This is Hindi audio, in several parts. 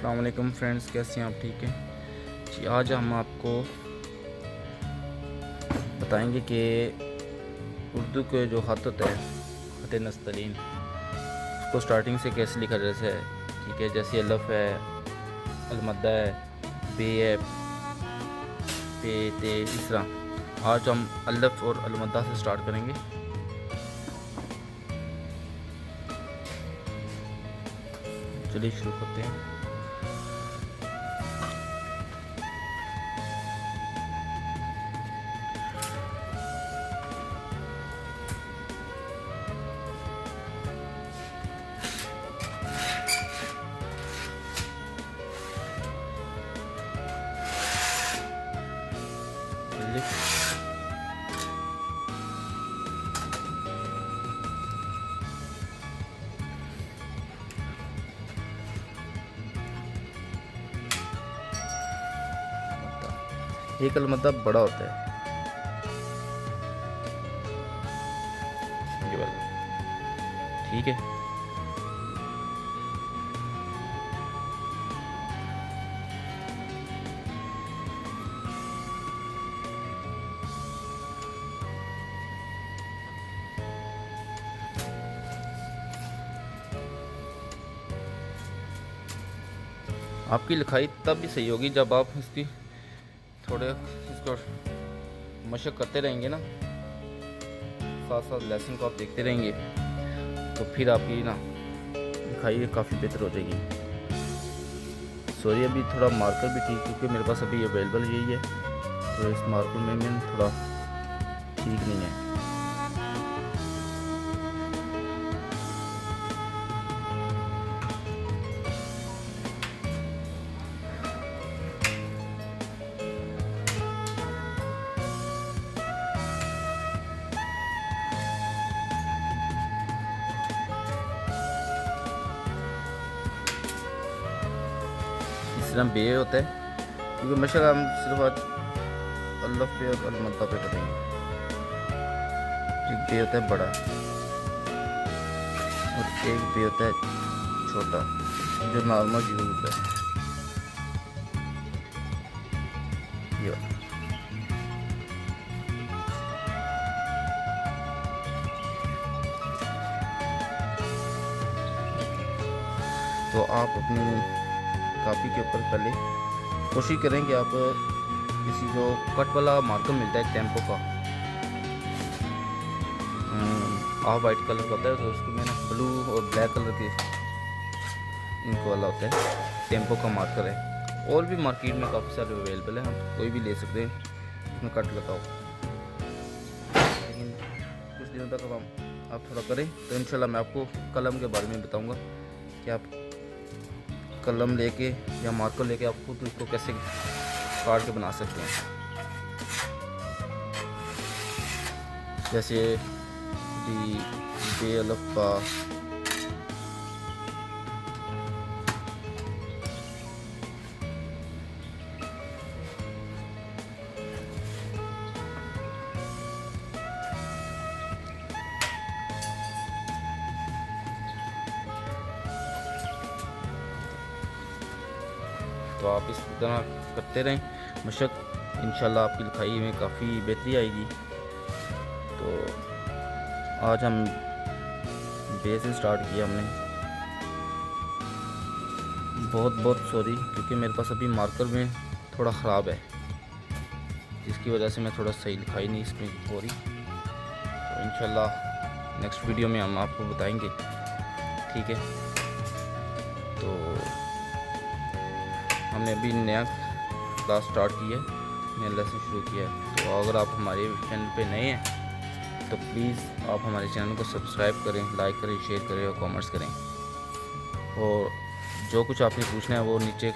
अस्सलाम वालेकुम फ्रेंड्स, कैसे हैं आप? ठीक हैं जी। आज हम आपको बताएंगे कि उर्दू के जो ख़त होता है, ख़त नस्तलीन, उसको स्टार्टिंग से कैसे लिखा जैसे है। ठीक है, जैसे अलफ है, अलमद्दा है, बे है, पे, ते, इस तरह। आज हम अलफ और अलमद्दा से स्टार्ट करेंगे। चलिए शुरू करते हैं। एक अलमद्दा बड़ा होता है, ये वाला। ठीक है, आपकी लिखाई तब भी सही होगी जब आप इसकी थोड़े इसको मशक करते रहेंगे ना, साथ साथ लेसन को आप देखते रहेंगे, तो फिर आपकी ना लिखाई काफ़ी बेहतर हो जाएगी। सॉरी, अभी थोड़ा मार्कर भी ठीक, क्योंकि मेरे पास अभी अवेलेबल यही है, तो इस मार्कर में थोड़ा ठीक नहीं है। सिर्फ बे होता है, क्योंकि मशक हम सिर्फ आज अल्लफ पे और अलमद्दा पे करेंगे। एक बे होता है बड़ा और एक बे होता है छोटा, जो नॉर्मल यूज होता है। ये तो आप अपनी कापी के ऊपर पहले कोशिश करें कि आप किसी जो कट वाला मार्कर मिलता है टेम्पो का, ऑफ वाइट कलर का होता है, तो उसको में ना ब्लू और ब्लैक कलर के इंक वाला होता है, टेम्पो का मार्कर है। और भी मार्केट में काफ़ी सारे अवेलेबल है, हम कोई भी ले सकते हैं, उसमें कट लगाओ। लेकिन कुछ दिनों तक अब आप थोड़ा करें तो इंशाल्लाह मैं आपको कलम के बारे में बताऊंगा कि आप कलम लेके या मार्कर लेके आप खुद उसको कैसे काट के बना सकते हैं। जैसे डी, बे, अलफ, बा, तो आप इस तरह करते रहें मशक, इंशाल्लाह आपकी लिखाई में काफ़ी बेहतरी आएगी। तो आज हम बे से स्टार्ट किया हमने। बहुत बहुत सॉरी, क्योंकि मेरे पास अभी मार्कर में थोड़ा ख़राब है, जिसकी वजह से मैं थोड़ा सही लिखाई नहीं इसमें हो रही। तो इंशाल्लाह नेक्स्ट वीडियो में हम आपको बताएंगे। ठीक है, तो हमने अभी नया क्लास स्टार्ट किया है, नया लेसन शुरू किया है। तो अगर आप हमारे चैनल पे नए हैं तो प्लीज़ आप हमारे चैनल को सब्सक्राइब करें, लाइक करें, शेयर करें और कमेंट्स करें। और जो कुछ आपने पूछना है वो नीचे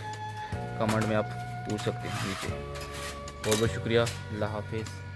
कमेंट में आप पूछ सकते हैं नीचे। बहुत बहुत शुक्रिया। अल्लाह हाफिज़।